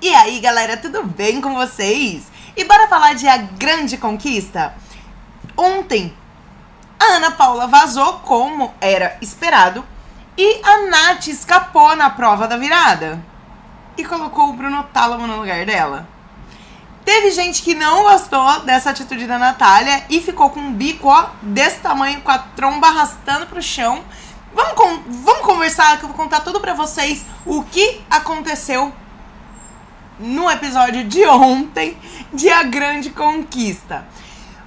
E aí, galera, tudo bem com vocês? E bora falar de A Grande Conquista? Ontem, a Ana Paula vazou como era esperado e a Nath escapou na prova da virada e colocou o Bruno Tálamo no lugar dela. Teve gente que não gostou dessa atitude da Natália e ficou com um bico, ó, desse tamanho, com a tromba arrastando pro chão. Vamos conversar, que eu vou contar tudo pra vocês o que aconteceu no episódio de ontem de A Grande Conquista.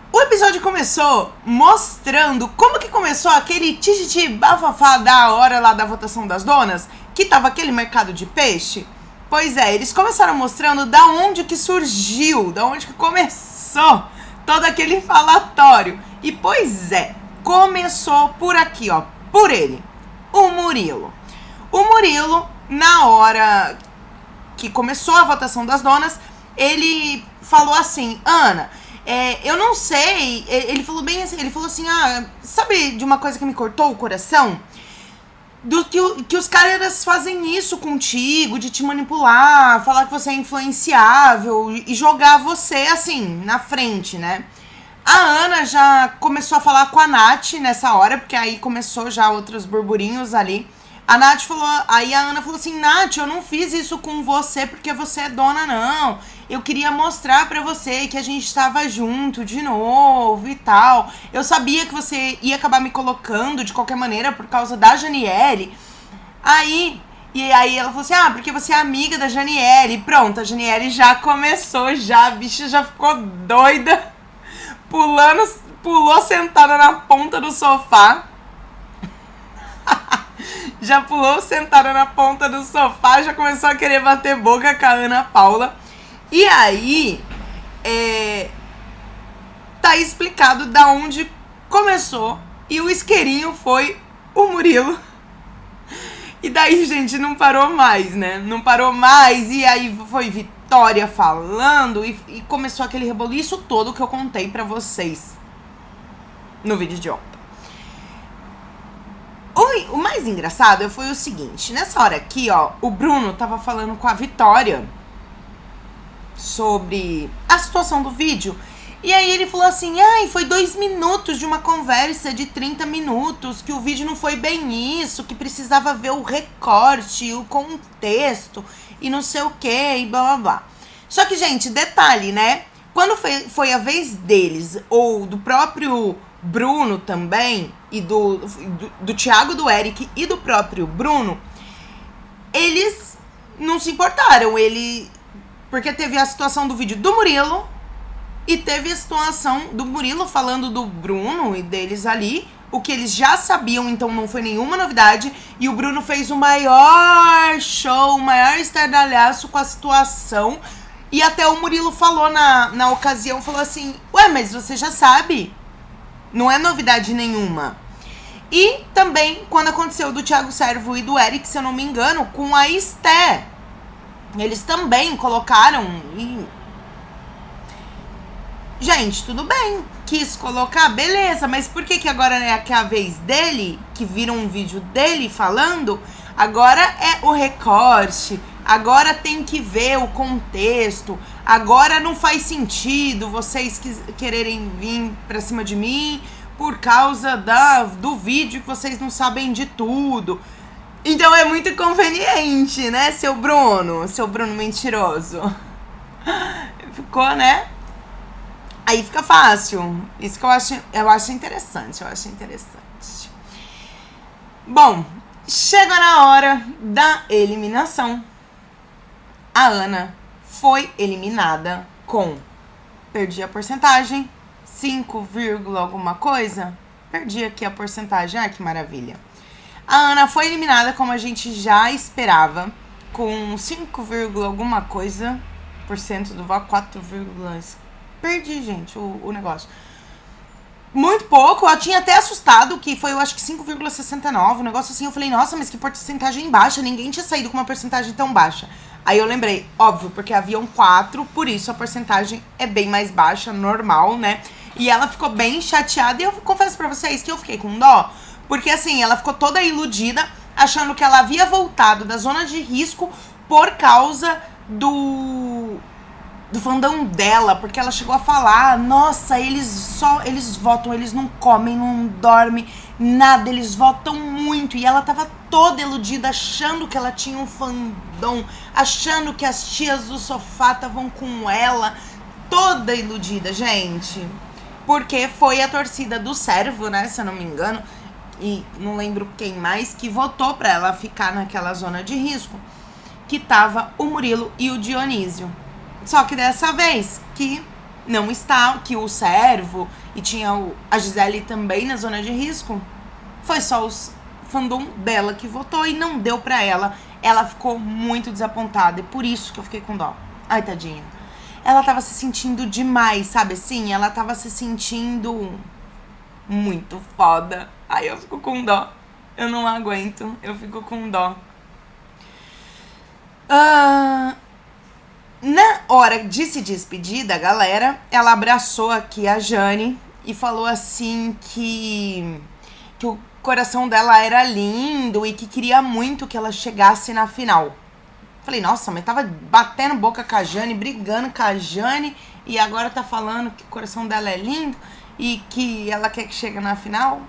O episódio começou mostrando como que começou aquele tititi bafafá da hora lá da votação das donas, que tava aquele mercado de peixe. Pois é, eles começaram mostrando da onde que surgiu, da onde que começou todo aquele falatório. E pois é, começou por aqui, ó, por ele, o Murilo. O Murilo, na hora que começou a votação das donas, ele falou assim: Ana, eu não sei, ele falou bem assim, ele falou assim, sabe de uma coisa que me cortou o coração? Do que os caras fazem isso contigo, de te manipular, falar que você é influenciável e jogar você, assim, na frente, né? A Ana já começou a falar com a Nath nessa hora, porque aí começou já outros burburinhos ali. A Nath falou, aí a Ana falou assim: Nath, eu não fiz isso com você porque você é dona, não. Eu queria mostrar pra você que a gente estava junto de novo e tal. Eu sabia que você ia acabar me colocando de qualquer maneira por causa da Janiele. Aí ela falou assim: porque você é amiga da Janiele. Pronto, a Janiele já começou, a bicha já ficou doida. Pulou sentada na ponta do sofá. Já pulou sentada na ponta do sofá, já começou a querer bater boca com a Ana Paula. E aí, tá explicado da onde começou. E o isqueirinho foi o Murilo. E daí, gente, não parou mais, né? Não parou mais. E aí foi Vitória falando e começou aquele reboliço todo que eu contei pra vocês no vídeo de ontem. O mais engraçado foi o seguinte: nessa hora aqui, ó, o Bruno tava falando com a Vitória sobre a situação do vídeo. E aí ele falou assim: foi 2 minutos de uma conversa de 30 minutos, que o vídeo não foi bem isso, que precisava ver o recorte, o contexto, e não sei o que, e blá blá blá. Só que, gente, detalhe, né? Quando foi a vez deles, ou do próprio Bruno também, e do Thiago, do Eric e do próprio Bruno, eles não se importaram. Porque teve a situação do vídeo do Murilo e teve a situação do Murilo falando do Bruno e deles ali, o que eles já sabiam, então não foi nenhuma novidade. E o Bruno fez o maior show, o maior estardalhaço com a situação. E até o Murilo falou na ocasião, falou assim: mas você já sabe, não é novidade nenhuma. E também quando aconteceu do Thiago Servo e do Eric, se eu não me engano, com a Esté, eles também colocaram e... Gente, tudo bem, quis colocar, beleza, mas por que agora é a vez dele, que vira um vídeo dele falando? Agora é o recorte, agora tem que ver o contexto, agora não faz sentido vocês quererem vir pra cima de mim por causa do vídeo que vocês não sabem de tudo. Então é muito conveniente, né, seu Bruno mentiroso. Ficou, né? Aí fica fácil. Isso que eu acho interessante, Bom, chega na hora da eliminação. A Ana foi eliminada com... Perdi a porcentagem, 5, alguma coisa. Perdi aqui a porcentagem, que maravilha. A Ana foi eliminada como a gente já esperava, com 5, alguma coisa por cento do voto, 4, perdi, gente, o negócio. Muito pouco, eu tinha até assustado que foi, eu acho que 5,69, um negócio assim. Eu falei, nossa, mas que porcentagem baixa, ninguém tinha saído com uma porcentagem tão baixa. Aí eu lembrei, óbvio, porque haviam 4, por isso a porcentagem é bem mais baixa, normal, né? E ela ficou bem chateada e eu confesso pra vocês que eu fiquei com dó, porque assim, ela ficou toda iludida, achando que ela havia voltado da zona de risco por causa do fandom dela, porque ela chegou a falar, nossa, eles votam, eles não comem, não dormem, nada, eles votam muito. E ela tava toda iludida, achando que ela tinha um fandom, achando que as tias do sofá estavam com ela, toda iludida, gente. Porque foi a torcida do Servo, né, se eu não me engano, e não lembro quem mais, que votou pra ela ficar naquela zona de risco, que tava o Murilo e o Dionísio. Só que dessa vez, que não está, que o Servo e tinha a Gisele também na zona de risco, foi só os fandom dela que votou e não deu pra ela. Ela ficou muito desapontada e por isso que eu fiquei com dó. Ai, tadinha. Ela tava se sentindo demais, sabe assim? Ela tava se sentindo muito foda. Ai, eu fico com dó. Eu não aguento, eu fico com dó. Na hora de se despedir da galera, ela abraçou aqui a Jane e falou assim que o coração dela era lindo e que queria muito que ela chegasse na final. Falei, nossa, mas tava batendo boca com a Jane, brigando com a Jane e agora tá falando que o coração dela é lindo e que ela quer que chegue na final?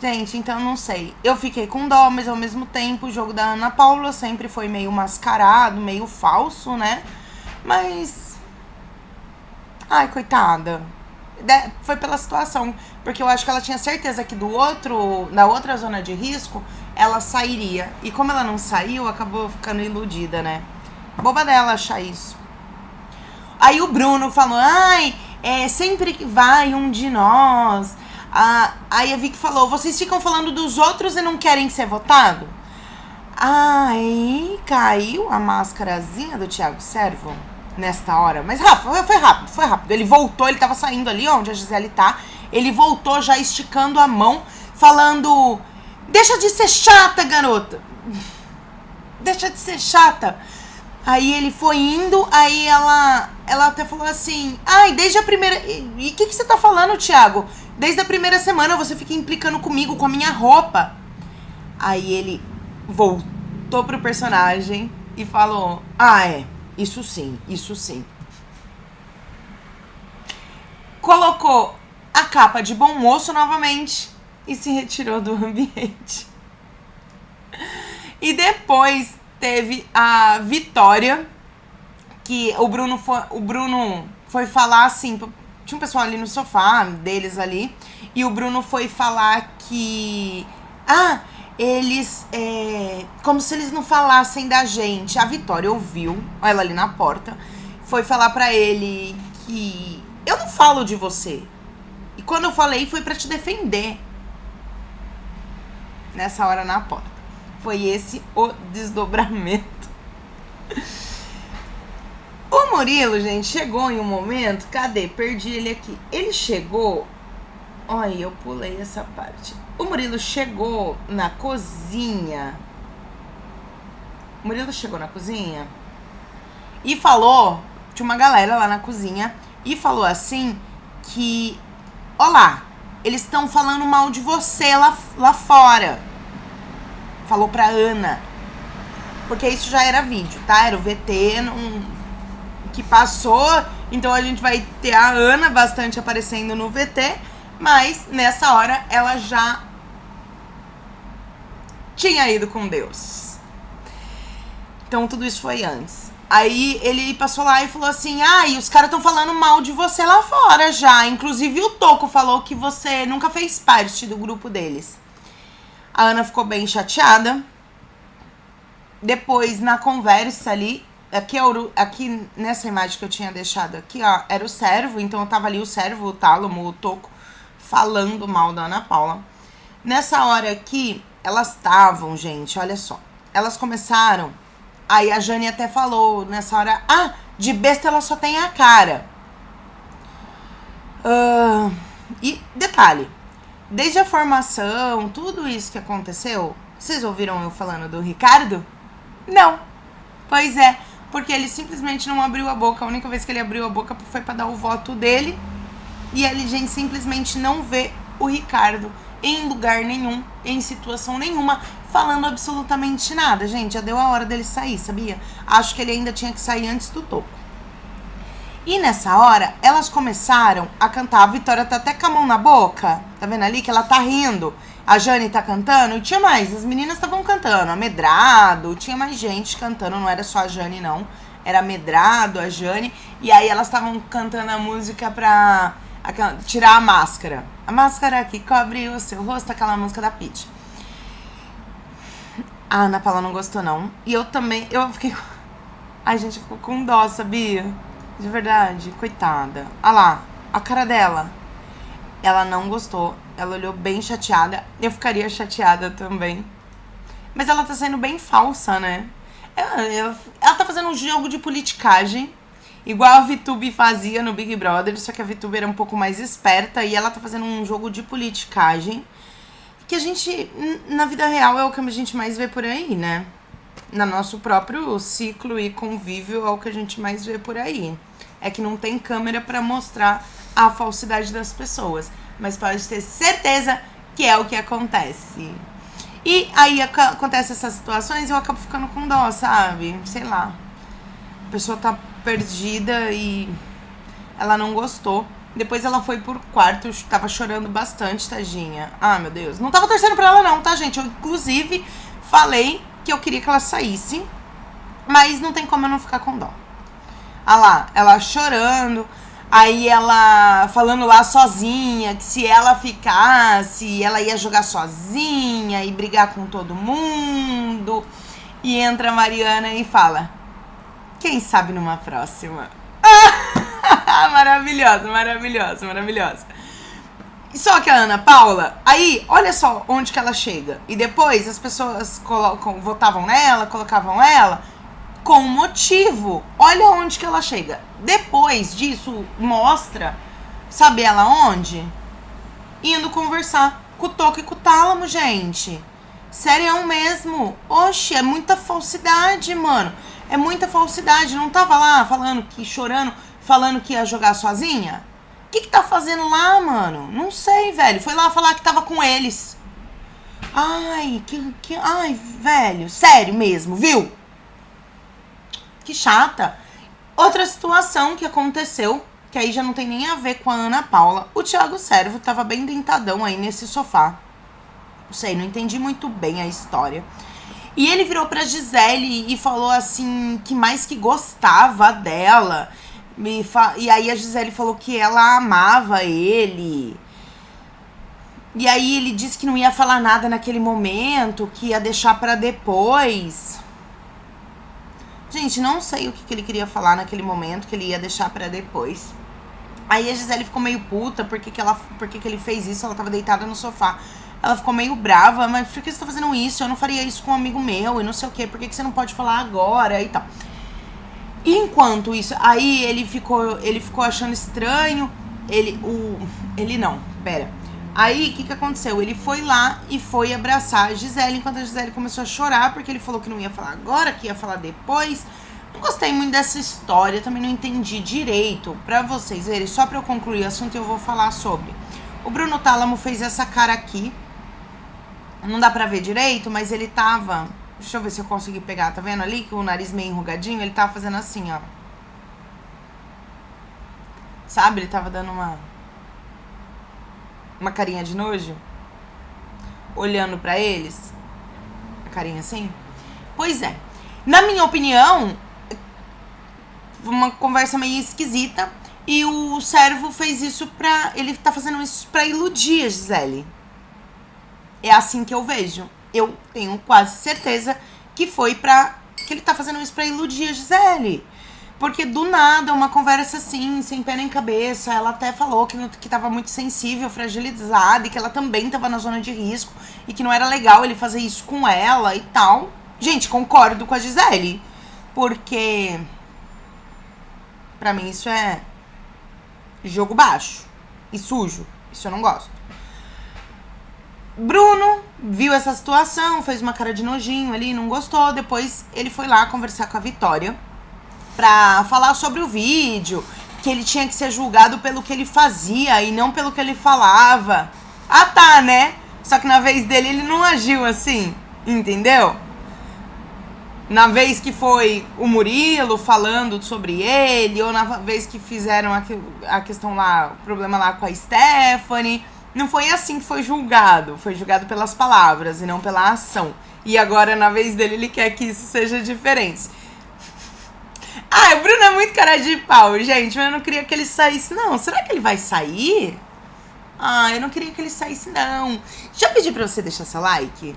Gente, então não sei. Eu fiquei com dó, mas ao mesmo tempo o jogo da Ana Paula sempre foi meio mascarado, meio falso, né? Mas... ai, coitada. Foi pela situação. Porque eu acho que ela tinha certeza que da outra zona de risco, ela sairia. E como ela não saiu, acabou ficando iludida, né? Boba dela achar isso. Aí o Bruno falou, ai, sempre que vai um de nós... aí a Vicky falou, vocês ficam falando dos outros e não querem ser votado? Aí caiu a máscarazinha do Thiago Servo nesta hora. Mas foi rápido. Ele voltou, ele tava saindo ali onde a Gisele tá. Ele voltou já esticando a mão, falando, deixa de ser chata, garota. Deixa de ser chata. Aí ele foi indo, aí ela até falou assim, ai, desde a primeira... E o que você tá falando, Thiago? Desde a primeira semana você fica implicando comigo, com a minha roupa. Aí ele voltou pro personagem e falou, isso sim. Colocou a capa de bom moço novamente e se retirou do ambiente. E depois teve a Vitória, que o Bruno foi falar assim... Tinha um pessoal ali no sofá deles ali. E o Bruno foi falar que... eles... como se eles não falassem da gente. A Vitória ouviu, ela ali na porta. Foi falar pra ele que... eu não falo de você. E quando eu falei, foi pra te defender. Nessa hora na porta. Foi esse o desdobramento. O Murilo, gente, chegou em um momento... cadê? Perdi ele aqui. Ele chegou... olha, eu pulei essa parte. O Murilo chegou na cozinha. O Murilo chegou na cozinha e falou... tinha uma galera lá na cozinha. E falou assim que... olá, eles estão falando mal de você lá fora. Falou pra Ana. Porque isso já era vídeo, tá? Era o VT... que passou, então a gente vai ter a Ana bastante aparecendo no VT, mas nessa hora ela já tinha ido com Deus. Então tudo isso foi antes. Aí ele passou lá e falou assim, e os caras estão falando mal de você lá fora já, inclusive o Toco falou que você nunca fez parte do grupo deles. A Ana ficou bem chateada. Depois, na conversa ali, aqui nessa imagem que eu tinha deixado aqui, ó, era o Servo. Então eu tava ali o Servo, o Tálamo, o Toco, falando mal da Ana Paula. Nessa hora aqui, elas estavam, gente, olha só. Elas começaram, aí a Jane até falou nessa hora, de besta ela só tem a cara. E detalhe, desde a formação, tudo isso que aconteceu, vocês ouviram eu falando do Ricardo? Não. Pois é. Porque ele simplesmente não abriu a boca. A única vez que ele abriu a boca foi pra dar o voto dele. E a gente simplesmente não vê o Ricardo em lugar nenhum, em situação nenhuma, falando absolutamente nada. Gente, já deu a hora dele sair, sabia? Acho que ele ainda tinha que sair antes do toco. E nessa hora, elas começaram a cantar. A Vitória tá até com a mão na boca. Tá vendo ali que ela tá rindo? A Jane tá cantando. E tinha mais. As meninas estavam cantando. A Medrado. Tinha mais gente cantando. Não era só a Jane, não. Era a Medrado, a Jane. E aí elas estavam cantando a música pra tirar a máscara. A máscara que cobre o seu rosto. Aquela música da Pitty. A Ana Paula não gostou, não. E eu também. Eu fiquei... Ai, gente, ficou com dó, sabia? De verdade, coitada. Ah lá, a cara dela. Ela não gostou. Ela olhou bem chateada. Eu ficaria chateada também. Mas ela tá sendo bem falsa, né? Ela tá fazendo um jogo de politicagem. Igual a VTube fazia no Big Brother. Só que a VTube era um pouco mais esperta. E ela tá fazendo um jogo de politicagem. Que a gente, na vida real, é o que a gente mais vê por aí, né? No nosso próprio ciclo e convívio é o que a gente mais vê por aí. É que não tem câmera pra mostrar a falsidade das pessoas. Mas pode ter certeza que é o que acontece. E aí acontece essas situações e eu acabo ficando com dó, sabe? Sei lá. A pessoa tá perdida e ela não gostou. Depois ela foi pro quarto, tava chorando bastante, tadinha. Ah, meu Deus. Não tava torcendo pra ela não, tá, gente? Eu, inclusive, falei que eu queria que ela saísse, mas não tem como eu não ficar com dó. Ah lá, ela chorando, aí ela falando lá sozinha, que se ela ficasse, ela ia jogar sozinha e brigar com todo mundo. E entra a Mariana e fala, quem sabe numa próxima. Maravilhosa, maravilhosa, maravilhosa. Só que a Ana Paula, aí, olha só onde que ela chega. E depois as pessoas votavam nela, colocavam ela com motivo. Olha onde que ela chega. Depois disso, mostra, sabe ela onde? Indo conversar com o Toco e com o Tálamo, gente. Sério mesmo. Oxe, é muita falsidade, mano. É muita falsidade. Não tava lá falando que, chorando, falando que ia jogar sozinha? O que tá fazendo lá, mano? Não sei, velho. Foi lá falar que tava com eles. Ai, ai, velho. Sério mesmo, viu? Que chata. Outra situação que aconteceu, que aí já não tem nem a ver com a Ana Paula. O Thiago Servo tava bem dentadão aí nesse sofá. Não sei, não entendi muito bem a história. E ele virou pra Gisele e falou assim, que mais que gostava dela. E aí a Gisele falou que ela amava ele. E aí ele disse que não ia falar nada naquele momento, que ia deixar pra depois. Gente, não sei o que ele queria falar naquele momento, que ele ia deixar pra depois. Aí a Gisele ficou meio puta, porque ele fez isso, ela tava deitada no sofá. Ela ficou meio brava, mas por que você tá fazendo isso? Eu não faria isso com um amigo meu e não sei o quê. Por que você não pode falar agora e tal? E enquanto isso, aí ele ficou achando estranho. Aí, o que aconteceu? Ele foi lá e foi abraçar a Gisele, enquanto a Gisele começou a chorar, porque ele falou que não ia falar agora, que ia falar depois. Não gostei muito dessa história, também não entendi direito. Pra vocês verem, só pra eu concluir o assunto, eu vou falar sobre. O Bruno Tálamo fez essa cara aqui. Não dá pra ver direito, mas ele tava... Deixa eu ver se eu consegui pegar. Tá vendo ali que o nariz meio enrugadinho? Ele tava fazendo assim, ó. Sabe? Ele tava dando uma carinha de nojo. Olhando pra eles. A carinha assim. Pois é. Na minha opinião, uma conversa meio esquisita. E o Servo fez isso pra... Ele tá fazendo isso pra iludir a Gisele. É assim que eu vejo. Eu tenho quase certeza que foi que ele tá fazendo isso pra iludir a Gisele. Porque do nada, uma conversa assim, sem pé nem cabeça, ela até falou que tava muito sensível, fragilizada, e que ela também tava na zona de risco, e que não era legal ele fazer isso com ela e tal. Gente, concordo com a Gisele. Porque pra mim isso é jogo baixo e sujo. Isso eu não gosto. Bruno viu essa situação, fez uma cara de nojinho ali, não gostou. Depois ele foi lá conversar com a Vitória pra falar sobre o vídeo, que ele tinha que ser julgado pelo que ele fazia e não pelo que ele falava. Ah, tá, né? Só que na vez dele ele não agiu assim. Entendeu? Na vez que foi o Murilo falando sobre ele, ou na vez que fizeram a questão lá, o problema lá com a Stephanie. Não foi assim que foi julgado. Foi julgado pelas palavras e não pela ação. E agora, na vez dele, ele quer que isso seja diferente. Ah, o Bruno é muito cara de pau, gente. Mas eu não queria que ele saísse, não. Será que ele vai sair? Ah, eu não queria que ele saísse, não. Já pedi pra você deixar seu like?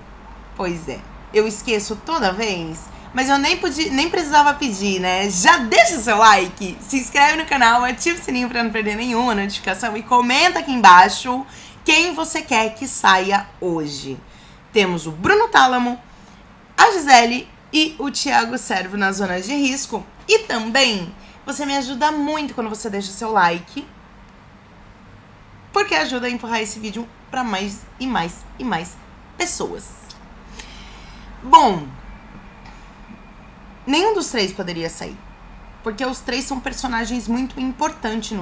Pois é. Eu esqueço toda vez. Mas eu nem precisava pedir, né? Já deixa seu like, se inscreve no canal, ativa o sininho pra não perder nenhuma notificação e comenta aqui embaixo quem você quer que saia hoje. Temos o Bruno Tálamo, a Gisele e o Thiago Servo na zona de risco. E também, você me ajuda muito quando você deixa seu like, porque ajuda a empurrar esse vídeo pra mais e mais e mais pessoas. Bom, nenhum dos três poderia sair, porque os três são personagens muito importantes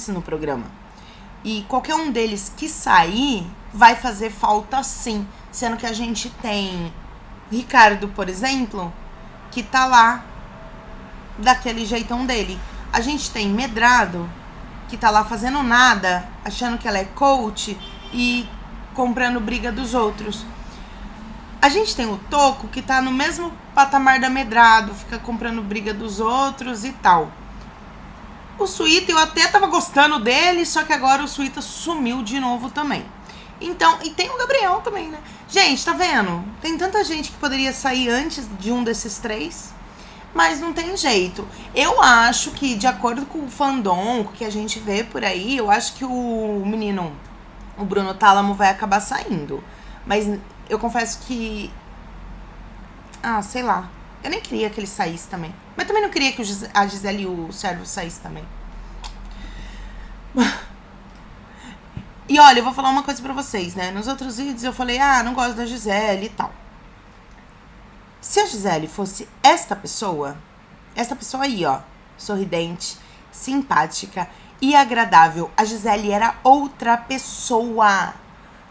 no programa. E qualquer um deles que sair vai fazer falta sim, sendo que a gente tem Ricardo, por exemplo, que tá lá daquele jeitão dele. A gente tem Medrado, que tá lá fazendo nada, achando que ela é coach e comprando briga dos outros. A gente tem o Toco, que tá no mesmo patamar da Medrado, fica comprando briga dos outros e tal. O Suíta, eu até tava gostando dele, só que agora o Suíta sumiu de novo também. Então, e tem o Gabriel também, né? Gente, tá vendo? Tem tanta gente que poderia sair antes de um desses três, mas não tem jeito. Eu acho que, de acordo com o fandom, que a gente vê por aí, eu acho que o menino, o Bruno Tálamo, vai acabar saindo. Mas eu confesso que... Ah, sei lá. Eu nem queria que ele saísse também. Mas também não queria que a Gisele e o Servo saíssem também. E olha, eu vou falar uma coisa pra vocês, né? Nos outros vídeos eu falei, não gosto da Gisele e tal. Se a Gisele fosse esta pessoa aí, ó, sorridente, simpática e agradável, a Gisele era outra pessoa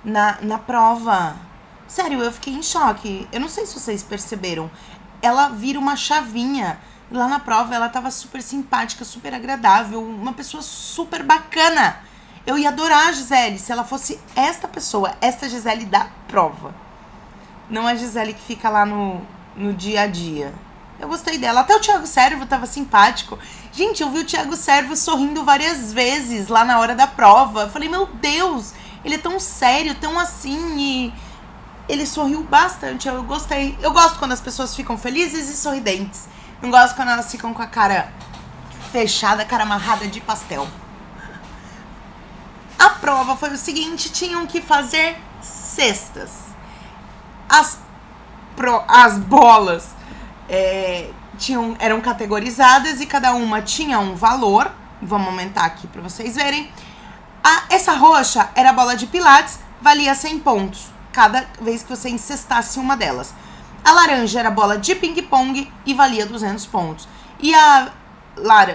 na prova. Sério, eu fiquei em choque. Eu não sei se vocês perceberam. Ela vira uma chavinha. Lá na prova ela tava super simpática, super agradável, uma pessoa super bacana. Eu ia adorar a Gisele se ela fosse esta pessoa, esta Gisele da prova. Não a Gisele que fica lá no dia a dia. Eu gostei dela. Até o Thiago Servo tava simpático. Gente, eu vi o Thiago Servo sorrindo várias vezes lá na hora da prova. Eu falei, meu Deus, ele é tão sério, tão assim, e ele sorriu bastante. Eu gostei. Eu gosto quando as pessoas ficam felizes e sorridentes. Não gosto quando elas ficam com a cara fechada, cara amarrada de pastel. A prova foi o seguinte, tinham que fazer cestas. As bolas eram categorizadas e cada uma tinha um valor. Vamos aumentar aqui para vocês verem. Essa roxa era a bola de pilates, valia 100 pontos cada vez que você encestasse uma delas. A laranja era a bola de ping-pong e valia 200 pontos. E a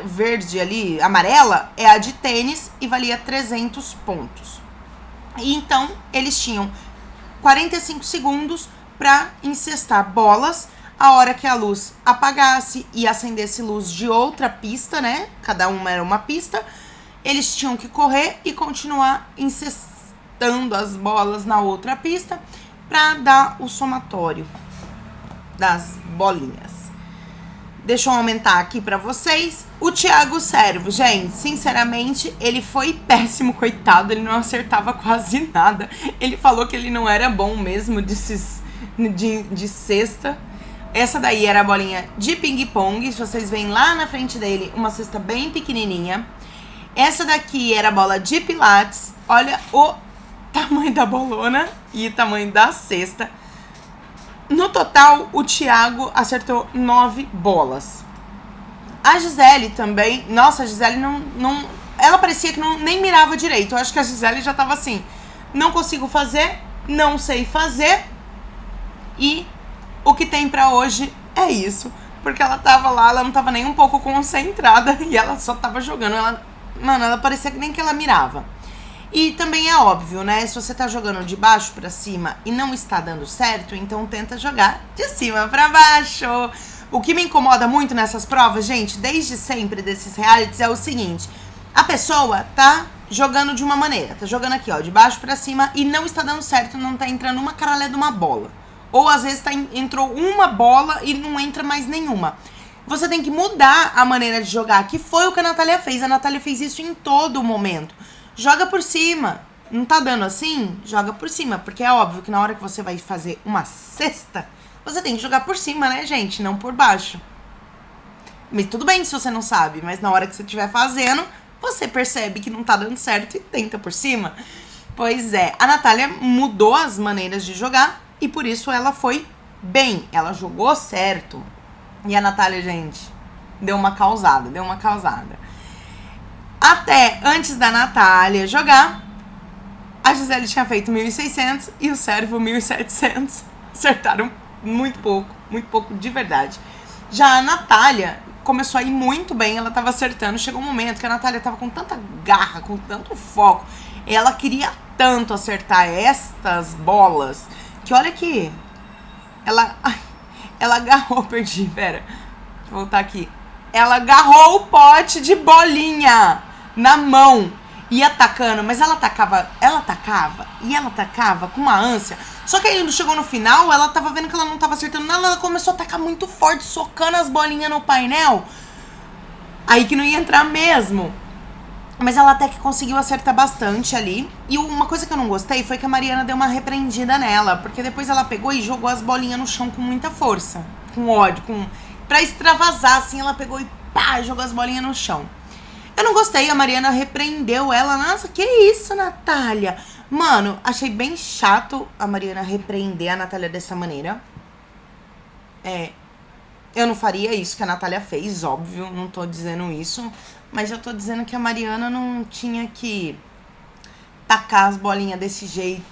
verde ali, amarela, é a de tênis e valia 300 pontos. E então, eles tinham 45 segundos para encestar bolas. A hora que a luz apagasse e acendesse luz de outra pista, né? Cada uma era uma pista. Eles tinham que correr e continuar encestando as bolas na outra pista para dar o somatório das bolinhas. Deixa eu aumentar aqui pra vocês. O Thiago Servo, gente, sinceramente, ele foi péssimo, coitado. Ele não acertava quase nada. Ele falou que ele não era bom mesmo de cesta. Essa daí era a bolinha de ping-pong. Se vocês veem lá na frente dele, uma cesta bem pequenininha. Essa daqui era a bola de pilates. Olha o tamanho da bolona e o tamanho da cesta. No total, o Thiago acertou 9 bolas. A Gisele também... Nossa, a Gisele não ela parecia que nem mirava direito. Eu acho que a Gisele já tava assim... Não consigo fazer, não sei fazer. E o que tem pra hoje é isso. Porque ela tava lá, ela não tava nem um pouco concentrada. E ela só tava jogando. Ela parecia que nem que ela mirava. E também é óbvio, né? Se você tá jogando de baixo pra cima e não está dando certo, então tenta jogar de cima pra baixo. O que me incomoda muito nessas provas, gente, desde sempre desses realities, é o seguinte. A pessoa tá jogando de uma maneira, tá jogando aqui, ó, de baixo pra cima e não está dando certo, não tá entrando uma caralhada de uma bola. Ou às vezes entrou uma bola e não entra mais nenhuma. Você tem que mudar a maneira de jogar, que foi o que a Natália fez. A Natália fez isso em todo momento. Joga por cima. Não tá dando assim? Joga por cima. Porque é óbvio que na hora que você vai fazer uma cesta, você tem que jogar por cima, né, gente? Não por baixo. Mas tudo bem se você não sabe, mas na hora que você estiver fazendo, você percebe que não tá dando certo e tenta por cima. Pois é, a Natália mudou as maneiras de jogar e por isso ela foi bem. Ela jogou certo. E a Natália, gente, deu uma causada. Até antes da Natália jogar, a Gisele tinha feito 1.600 e o Sérvio 1.700. Acertaram muito pouco de verdade. Já a Natália começou a ir muito bem, ela tava acertando. Chegou um momento que a Natália tava com tanta garra, com tanto foco. Ela queria tanto acertar estas bolas, que olha aqui, ela agarrou, perdi, pera, vou voltar aqui. Ela agarrou o pote de bolinha na mão, ia atacando, mas ela atacava com uma ânsia. Só que aí chegou no final, ela tava vendo que ela não tava acertando nada, ela começou a atacar muito forte, socando as bolinhas no painel. Aí que não ia entrar mesmo. Mas ela até que conseguiu acertar bastante ali. E uma coisa que eu não gostei foi que a Mariana deu uma repreendida nela. Porque depois ela pegou e jogou as bolinhas no chão com muita força. Com ódio, pra extravasar, assim, ela pegou e pá, jogou as bolinhas no chão. Eu não gostei, a Mariana repreendeu ela. Nossa, que isso, Natália? Mano, achei bem chato a Mariana repreender a Natália dessa maneira. Eu não faria isso que a Natália fez, óbvio, não tô dizendo isso. Mas eu tô dizendo que a Mariana não tinha que tacar as bolinhas desse jeito,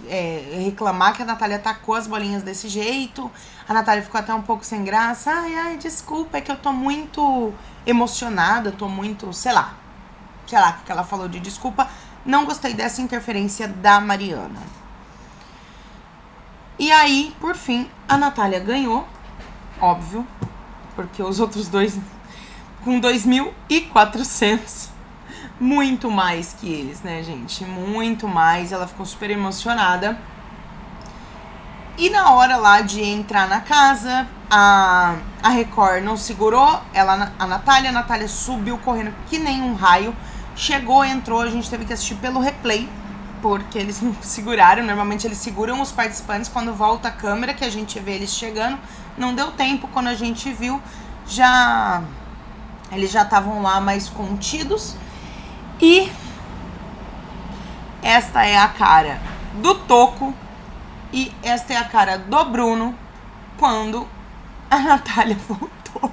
reclamar que a Natália tacou as bolinhas desse jeito. A Natália ficou até um pouco sem graça. Ai, desculpa, é que eu tô muito emocionada, tô muito, sei lá o que ela falou de desculpa. Não gostei dessa interferência da Mariana. E aí, por fim, a Natália ganhou, óbvio, porque os outros dois com 2.400, muito mais que eles, né, gente? Muito mais, ela ficou super emocionada. E na hora lá de entrar na casa, a Record não segurou a Natália subiu correndo que nem um raio, chegou, entrou, a gente teve que assistir pelo replay, porque eles não seguraram. Normalmente eles seguram os participantes quando volta a câmera, que a gente vê eles chegando. Não deu tempo, quando a gente viu, eles já estavam lá mais contidos. E esta é a cara do Toco e esta é a cara do Bruno quando a Natália voltou.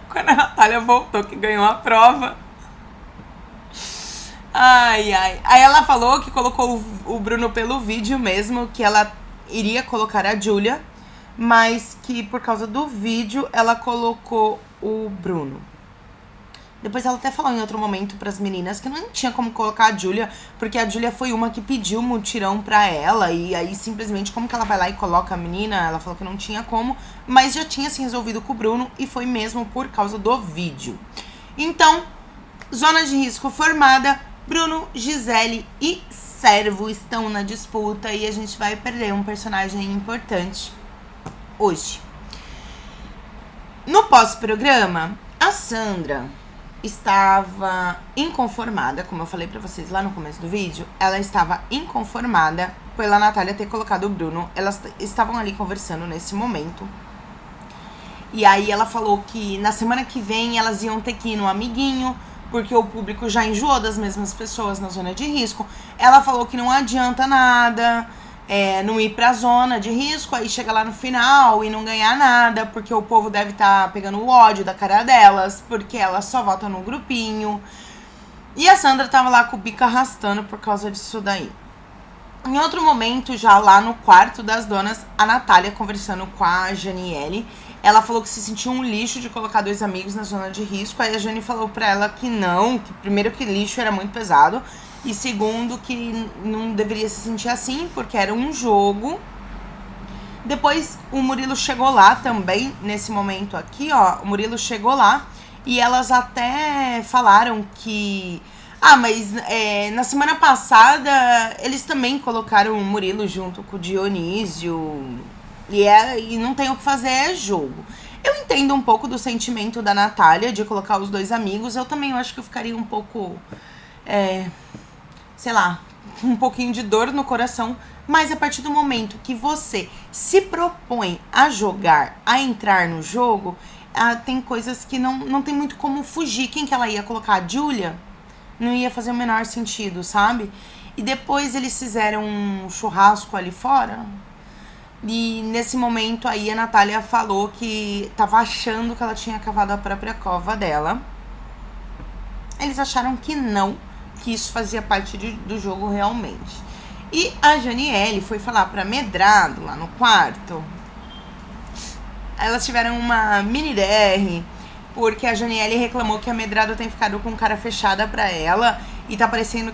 Quando a Natália voltou, que ganhou a prova. Ai. Aí ela falou que colocou o Bruno pelo vídeo mesmo, que ela iria colocar a Júlia, mas que por causa do vídeo ela colocou o Bruno. Depois ela até falou em outro momento pras meninas que não tinha como colocar a Júlia, porque a Júlia foi uma que pediu mutirão pra ela, e aí simplesmente como que ela vai lá e coloca a menina? Ela falou que não tinha como, mas já tinha se resolvido com o Bruno e foi mesmo por causa do vídeo. Então, zona de risco formada, Bruno, Gisele e Sérvio estão na disputa e a gente vai perder um personagem importante hoje. No pós-programa, a Sandra estava inconformada, como eu falei pra vocês lá no começo do vídeo, ela estava inconformada pela Natália ter colocado o Bruno. Elas estavam ali conversando nesse momento. E aí ela falou que na semana que vem elas iam ter que ir no amiguinho, porque o público já enjoou das mesmas pessoas na zona de risco. Ela falou que não adianta nada não ir pra zona de risco, aí chega lá no final e não ganhar nada, porque o povo deve estar pegando o ódio da cara delas, porque elas só votam no grupinho. E a Sandra tava lá com o bico arrastando por causa disso daí. Em outro momento, já lá no quarto das donas, a Natália conversando com a Janiele, ela falou que se sentiu um lixo de colocar 2 amigos na zona de risco. Aí a Jani falou pra ela que não, que primeiro que lixo era muito pesado, E segundo, que não deveria se sentir assim, porque era um jogo. Depois o Murilo chegou lá também, nesse momento aqui, ó. O Murilo chegou lá e elas até falaram que... Ah, mas na semana passada eles também colocaram o Murilo junto com o Dionísio. E não tem o que fazer, é jogo. Eu entendo um pouco do sentimento da Natália de colocar os dois amigos. Eu também acho que eu ficaria um pouco... sei lá, um pouquinho de dor no coração. Mas a partir do momento que você se propõe a jogar, a entrar no jogo, tem coisas que não tem muito como fugir. Quem que ela ia colocar? A Júlia? Não ia fazer o menor sentido, sabe? E depois eles fizeram um churrasco ali fora. E nesse momento aí a Natália falou que tava achando que ela tinha cavado a própria cova dela. Eles acharam que não, que isso fazia parte do jogo realmente. E a Janiele foi falar pra Medrado lá no quarto. Elas tiveram uma mini DR, porque a Janiele reclamou que a Medrado tem ficado com cara fechada pra ela. E tá parecendo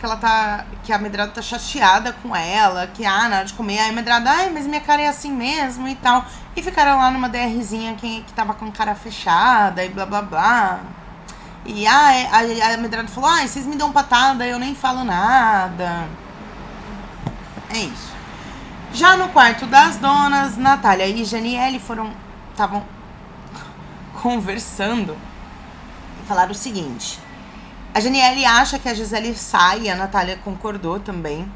que a Medrado tá chateada com ela, que na hora de comer, aí a Medrado, mas minha cara é assim mesmo e tal. E ficaram lá numa DRzinha que tava com cara fechada e blá blá blá. E a Medrado falou, vocês me dão patada, eu nem falo nada. É isso. Já no quarto das donas, Natália e Janiele estavam conversando e falaram o seguinte. A Janiele acha que a Gisele sai, a Natália concordou também.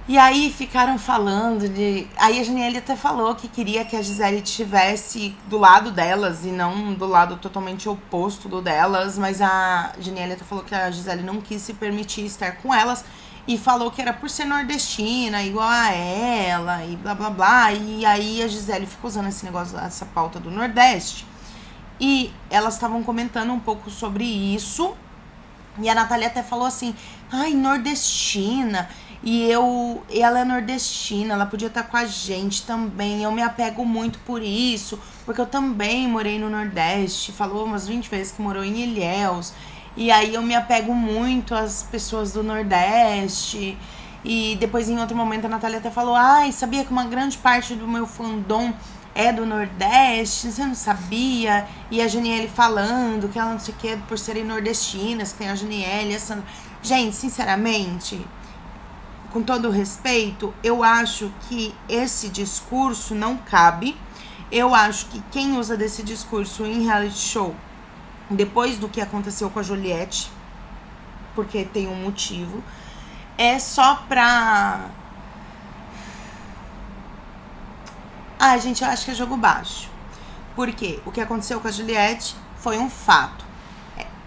E aí ficaram falando de... Aí a Janiele até falou que queria que a Gisele estivesse do lado delas e não do lado totalmente oposto do delas. Mas a Janiele até falou que a Gisele não quis se permitir estar com elas. E falou que era por ser nordestina, igual a ela, e blá blá blá. E aí a Gisele ficou usando esse negócio, essa pauta do Nordeste. E elas estavam comentando um pouco sobre isso. E a Natália até falou assim, nordestina. E ela é nordestina, ela podia estar com a gente também. Eu me apego muito por isso, porque eu também morei no Nordeste. Falou umas 20 vezes que morou em Ilhéus. E aí eu me apego muito às pessoas do Nordeste. E depois, em outro momento, a Natália até falou, sabia que uma grande parte do meu fandom é do Nordeste? Você não sabia? E a Janiele falando que ela não sei o que, por serem nordestinas, que tem a Janiele, essa... Gente, sinceramente, com todo o respeito, eu acho que esse discurso não cabe. Eu acho que quem usa desse discurso em reality show, depois do que aconteceu com a Juliette, porque tem um motivo, é só pra... gente, eu acho que é jogo baixo. Porque o que aconteceu com a Juliette foi um fato.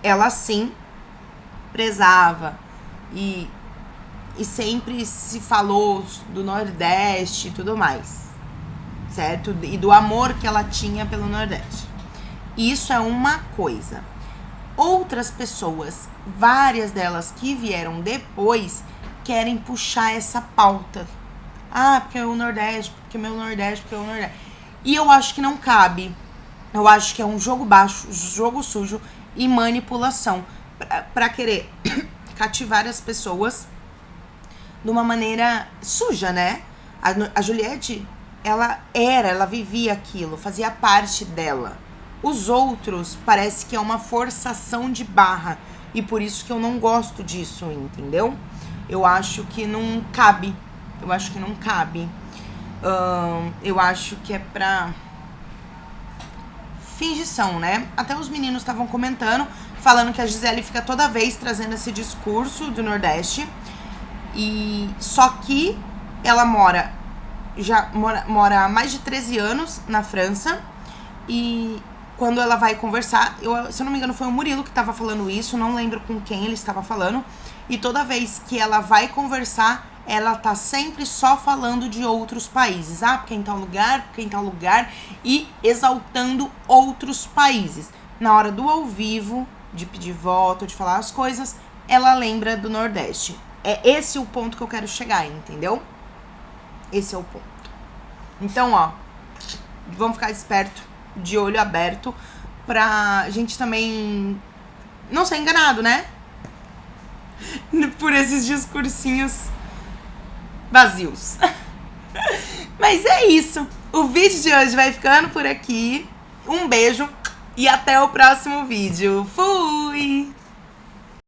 Ela, sim, prezava e sempre se falou do Nordeste e tudo mais, certo? E do amor que ela tinha pelo Nordeste. Isso é uma coisa. Outras pessoas, várias delas que vieram depois, querem puxar essa pauta. Porque é o Nordeste, porque é meu Nordeste, porque é o Nordeste. E eu acho que não cabe. Eu acho que é um jogo baixo, jogo sujo e manipulação. Pra querer cativar as pessoas de uma maneira suja, né? A Juliette, ela vivia aquilo, fazia parte dela. Os outros parece que é uma forçação de barra. E por isso que eu não gosto disso, entendeu? Eu acho que não cabe. Eu acho que não cabe. Eu acho que é pra fingição, né? Até os meninos estavam comentando, falando que a Gisele fica toda vez trazendo esse discurso do Nordeste. E só que ela mora há mais de 13 anos na França. E quando ela vai conversar, se eu não me engano foi o Murilo que estava falando isso, não lembro com quem ele estava falando. E toda vez que ela vai conversar, ela tá sempre só falando de outros países. Porque em tal lugar, e exaltando outros países. Na hora do ao vivo, de pedir voto, de falar as coisas, ela lembra do Nordeste. É esse o ponto que eu quero chegar, entendeu? Esse é o ponto. Então, vamos ficar esperto, de olho aberto, pra gente também não ser enganado, né? por esses discursinhos vazios. Mas é isso. O vídeo de hoje vai ficando por aqui. Um beijo e até o próximo vídeo. Fui!